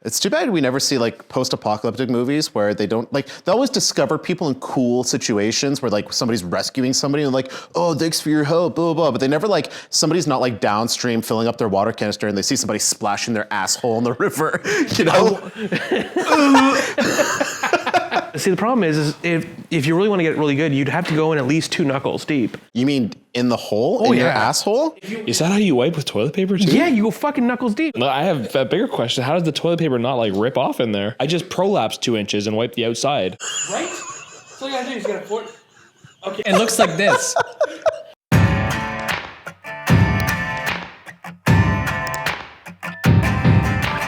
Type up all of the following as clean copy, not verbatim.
It's too bad we never see like post-apocalyptic movies where they don't like, they always discover people in cool situations where like somebody's rescuing somebody and like, oh, thanks for your help, blah, blah, blah. But they never like, somebody's not like downstream filling up their water canister and they see somebody splashing their asshole in the river, you know? See, the problem is if you really want to get really good, you'd have to go in at least 2 knuckles deep. You mean in the hole? In your asshole? Is that how you wipe with toilet paper too? Yeah, you go fucking knuckles deep. No, I have a bigger question. How does the toilet paper not like rip off in there? I just prolapse 2 inches and wipe the outside. Right? So all you gotta do is get a foot. Okay. It looks like this.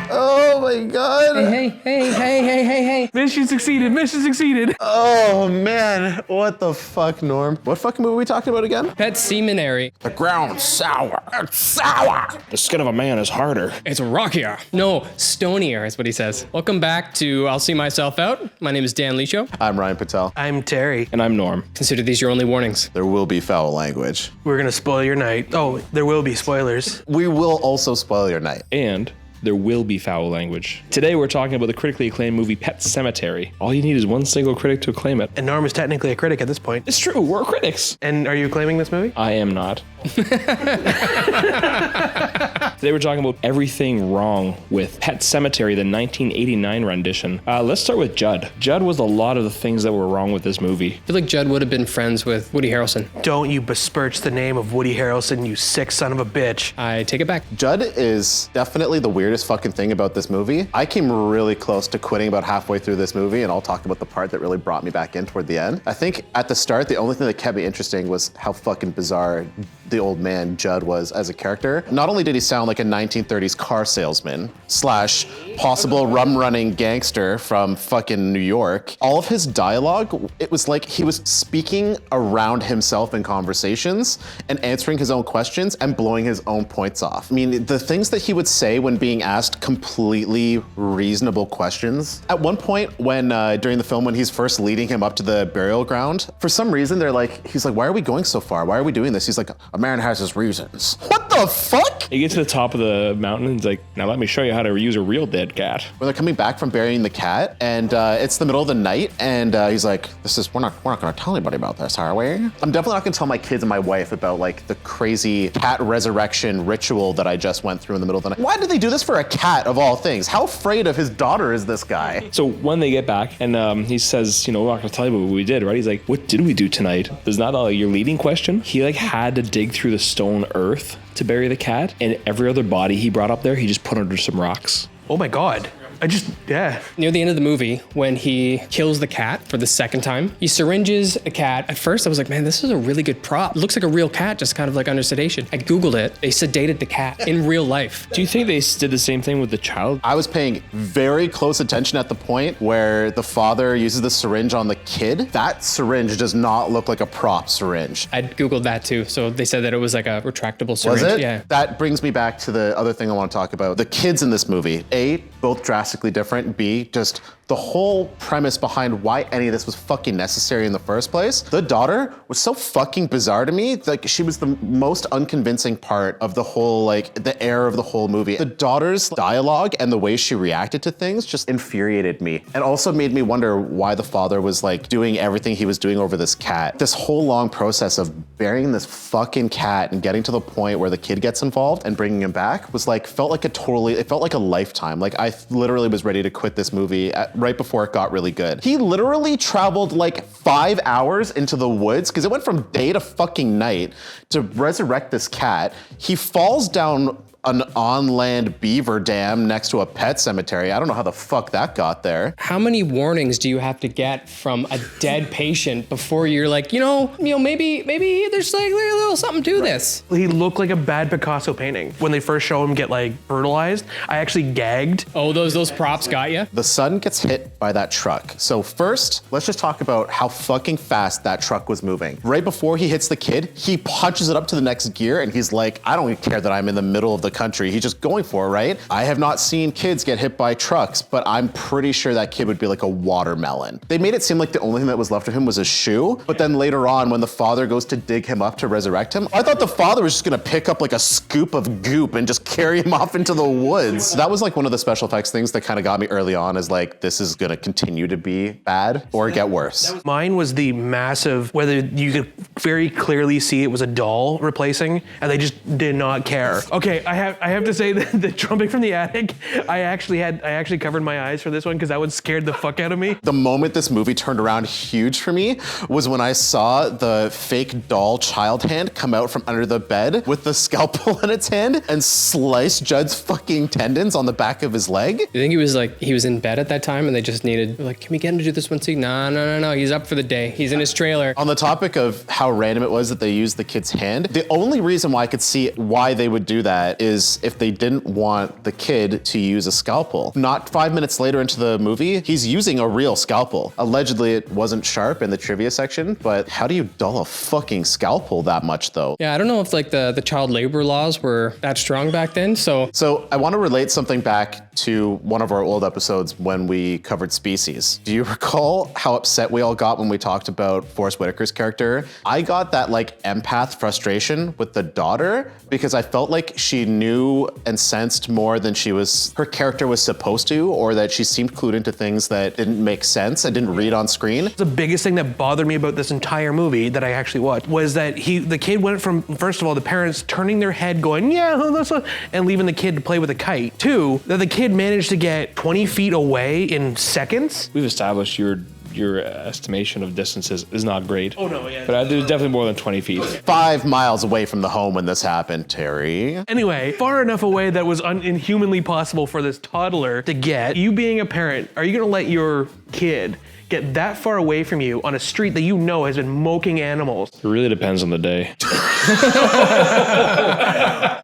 Oh my God. Hey. Mission succeeded. Oh man, what the fuck, Norm? What fucking movie are we talking about again? Pet Sematary. The ground's sour. It's sour. The skin of a man is harder. It's rockier. No, stonier is what he says. Welcome back to I'll See Myself Out. My name is Dan Licho. I'm Ryan Patel. I'm Terry. And I'm Norm. Consider these your only warnings. There will be foul language. We're gonna spoil your night. Oh, there will be spoilers. We will also spoil your night. And there will be foul language. Today we're talking about the critically acclaimed movie Pet Sematary. All you need is one single critic to acclaim it. And Norm is technically a critic at this point. It's true, we're critics. And are you claiming this movie? I am not. Today we're talking about everything wrong with Pet Sematary, the 1989 rendition. Let's start with Jud. Jud was a lot of the things that were wrong with this movie. I feel like Jud would have been friends with Woody Harrelson. Don't you besmirch the name of Woody Harrelson, you sick son of a bitch. I take it back. Jud is definitely the weirdest fucking thing about this movie. I came really close to quitting about halfway through this movie, and I'll talk about the part that really brought me back in toward the end. I think at the start, the only thing that kept me interesting was how fucking bizarre the old man Jud was as a character. Not only did he sound like a 1930s car salesman / possible rum-running gangster from fucking New York, all of his dialogue, it was like he was speaking around himself in conversations and answering his own questions and blowing his own points off. I mean, the things that he would say when being asked completely reasonable questions. At one point when, during the film, when he's first leading him up to the burial ground, for some reason he's like, why are we going so far? Why are we doing this? He's like, a man has his reasons. What the fuck? He gets to the top of the mountain and he's like, now let me show you how to use a real dead cat. When they're coming back from burying the cat, and it's the middle of the night, and he's like, we're not gonna tell anybody about this, are we? I'm definitely not gonna tell my kids and my wife about like the crazy cat resurrection ritual that I just went through in the middle of the night. Why did they do this for a cat of all things? How afraid of his daughter is this guy? So when they get back and he says, we're not gonna tell you what we did, right? He's like, what did we do tonight? Is that your leading question? He like had to dig through the stone earth to bury the cat, and every other body he brought up there, he just put under some rocks. Oh my God. Yeah. Near the end of the movie, when he kills the cat for the second time, he syringes a cat. At first, I was like, man, this is a really good prop. It looks like a real cat, just kind of like under sedation. I Googled it. They sedated the cat in real life. Do you think they did the same thing with the child? I was paying very close attention at the point where the father uses the syringe on the kid. That syringe does not look like a prop syringe. I Googled that too. So they said that it was like a retractable syringe. Was it? Yeah. That brings me back to the other thing I want to talk about. The kids in this movie, A, both drastically different, B, just the whole premise behind why any of this was fucking necessary in the first place. The daughter was so fucking bizarre to me. Like, she was the most unconvincing part of the whole, like, the air of the whole movie. The daughter's dialogue and the way she reacted to things just infuriated me. And also made me wonder why the father was, like, doing everything he was doing over this cat. This whole long process of burying this fucking cat and getting to the point where the kid gets involved and bringing him back was like, felt like a lifetime. Like, I literally was ready to quit this movie right before it got really good. He literally traveled like 5 hours into the woods, because it went from day to fucking night, to resurrect this cat. He falls down an on-land beaver dam next to a pet cemetery. I don't know how the fuck that got there. How many warnings do you have to get from a dead patient before you're like, maybe there's like a little something to this? He looked like a bad Picasso painting. When they first show him get like brutalized, I actually gagged. Oh, those props got you? The son gets hit by that truck. So first, let's just talk about how fucking fast that truck was moving. Right before he hits the kid, he punches it up to the next gear and he's like, I don't care that I'm in the middle of the country. He's just going for it, right? I have not seen kids get hit by trucks, but I'm pretty sure that kid would be like a watermelon. They made it seem like the only thing that was left of him was his shoe, but then later on when the father goes to dig him up to resurrect him, I thought the father was just gonna pick up like a scoop of goop and just carry him off into the woods. That was like one of the special effects things that kind of got me early on, is like, this is gonna continue to be bad or get worse. Mine was the massive, whether you could very clearly see it was a doll replacing, and they just did not care. Okay, I have to say that the jumping from the attic, I actually covered my eyes for this one because that one scared the fuck out of me. The moment this movie turned around huge for me was when I saw the fake doll child hand come out from under the bed with the scalpel in its hand and slice Jud's fucking tendons on the back of his leg. You think he was in bed at that time and they just needed, like, can we get him to do this one scene? No, he's up for the day. He's in his trailer. On the topic of how random it was that they used the kid's hand, the only reason why I could see why they would do that is if they didn't want the kid to use a scalpel. Not 5 minutes later into the movie, he's using a real scalpel. Allegedly, it wasn't sharp in the trivia section, but how do you dull a fucking scalpel that much though? Yeah, I don't know if like the child labor laws were that strong back then, so I want to relate something back to one of our old episodes when we covered Species. Do you recall how upset we all got when we talked about Forrest Whitaker's character? I got that like empath frustration with the daughter because I felt like she knew and sensed more than her character was supposed to, or that she seemed clued into things that didn't make sense and didn't read on screen. The biggest thing that bothered me about this entire movie that I actually watched was that the kid went from, first of all, the parents turning their head going, yeah, that's a, and leaving the kid to play with a kite. Two, that the kid managed to get 20 feet away in seconds. We've established your estimation of distances is not great. Oh no, yeah. But it was definitely more than 20 feet. 5 miles away from the home when this happened, Terry. Anyway, far enough away that was inhumanly possible for this toddler to get. You being a parent, are you gonna let your kid get that far away from you on a street that you know has been moking animals? It really depends on the day.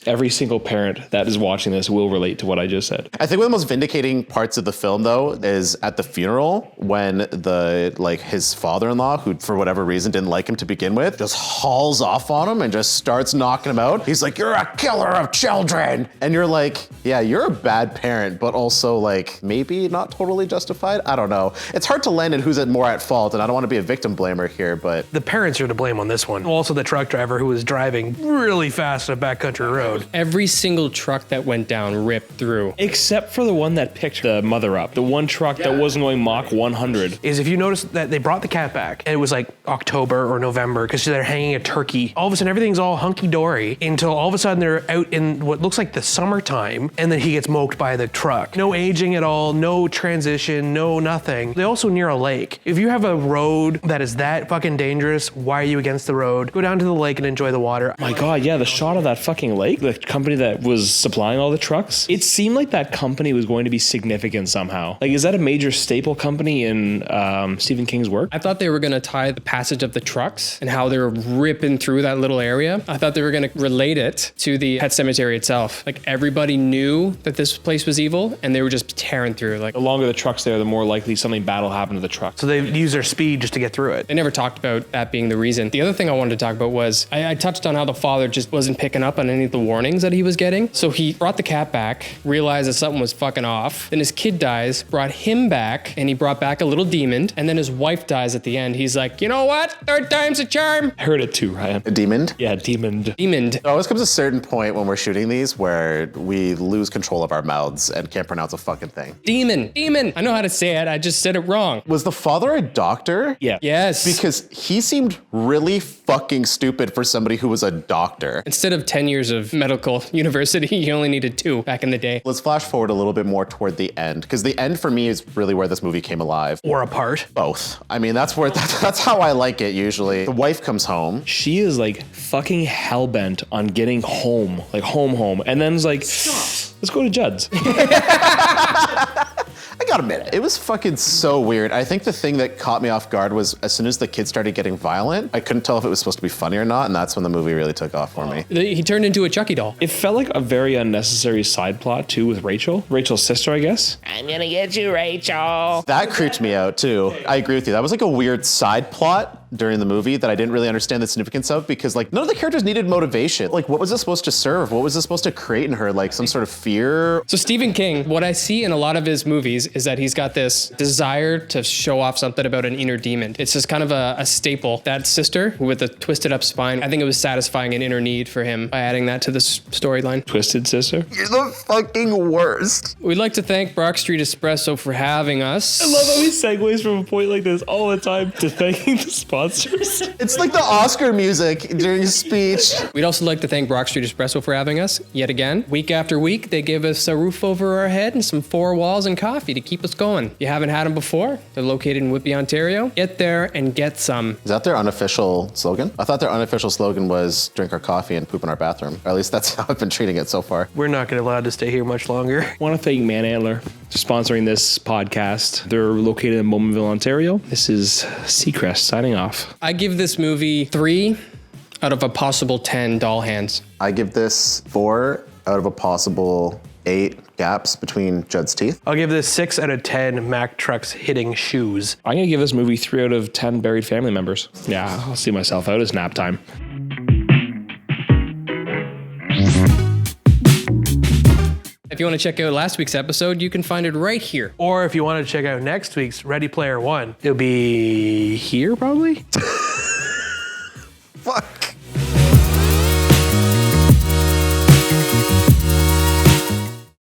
Every single parent that is watching this will relate to what I just said. I think one of the most vindicating parts of the film, though, is at the funeral when his father-in-law, who for whatever reason didn't like him to begin with, just hauls off on him and just starts knocking him out. He's like, "You're a killer of children," and you're like, "Yeah, you're a bad parent, but also like maybe not totally justified." I don't know. It's hard to land in who's more at fault, and I don't want to be a victim blamer here, but the parents are to blame on this one. Also, the truck driver who was driving really fast on a backcountry road. Every single truck that went down ripped through. Except for the one that picked the mother up. The one truck that wasn't going Mach 100. Is if you notice that they brought the cat back, and it was like October or November, because they're hanging a turkey. All of a sudden, everything's all hunky-dory until all of a sudden they're out in what looks like the summertime, and then he gets moked by the truck. No aging at all, no transition, no nothing. They're also near a lake. If you have a road that is that fucking dangerous, why are you against the road? Go down to the lake and enjoy the water. My God, yeah, the shot of that fucking lake, the company that was supplying all the trucks, it seemed like that company was going to be significant somehow. Like, is that a major staple company in Stephen King's work? I thought they were going to tie the passage of the trucks and how they were ripping through that little area. I thought they were going to relate it to the Pet Sematary itself. Like, everybody knew that this place was evil and they were just tearing through. Like, the longer the truck's there, the more likely something bad will happen to the truck. So they use their speed just to get through it. They never talked about that being the reason. The other thing I wanted to talk about was I touched on how the father just wasn't picking up on any of the warnings that he was getting. So he brought the cat back, realized that something was fucking off. Then his kid dies, brought him back, and he brought back a little demon. And then his wife dies at the end. He's like, you know what? Third time's a charm. I heard it too, Ryan. A demon? Yeah, demoned. Demoned. There always comes a certain point when we're shooting these where we lose control of our mouths and can't pronounce a fucking thing. Demon. I know how to say it. I just said it wrong. Was the father a doctor? Yeah. Yes. Because he seemed really fucking stupid for somebody who was a doctor. Instead of 10 years of medical university, you only needed 2 back in the day. Let's flash forward a little bit more toward the end, because the end for me is really where this movie came alive. Or apart. Both. I mean, that's how I like it usually. The wife comes home. She is like fucking hellbent on getting home, like home. And then it's like, let's go to Jud's. I gotta admit it was fucking so weird. I think the thing that caught me off guard was as soon as the kid started getting violent, I couldn't tell if it was supposed to be funny or not, and that's when the movie really took off for me. He turned into a Chucky doll. It felt like a very unnecessary side plot too with Rachel's sister, I guess. I'm gonna get you, Rachel. That creeped me out too. I agree with you. That was like a weird side plot, during the movie that I didn't really understand the significance of, because like none of the characters needed motivation. Like what was this supposed to serve? What was this supposed to create in her? Like some sort of fear? So Stephen King, what I see in a lot of his movies is that he's got this desire to show off something about an inner demon. It's just kind of a staple. That sister with a twisted up spine, I think it was satisfying an inner need for him by adding that to the storyline. Twisted sister. You're the fucking worst. We'd like to thank Brock Street Espresso for having us. I love how he segues from a point like this all the time to thanking the sponsors. It's like the Oscar music during his speech. We'd also like to thank Brock Street Espresso for having us yet again. Week after week, they give us a roof over our head and some four walls and coffee to keep us going. If you haven't had them before, they're located in Whitby, Ontario. Get there and get some. Is that their unofficial slogan? I thought their unofficial slogan was drink our coffee and poop in our bathroom. Or at least that's how I've been treating it so far. We're not going to allow to stay here much longer. I want to thank Man Antler for sponsoring this podcast. They're located in Bowmanville, Ontario. This is Seacrest signing off. I give this movie 3 out of a possible 10 doll hands. I give this 4 out of a possible 8 gaps between Jud's teeth. I'll give this 6 out of 10 Mack trucks hitting shoes. I'm going to give this movie 3 out of 10 buried family members. Yeah, I'll see myself out. It's nap time. If you want to check out last week's episode, you can find it right here. Or if you want to check out next week's Ready Player One, it'll be here probably.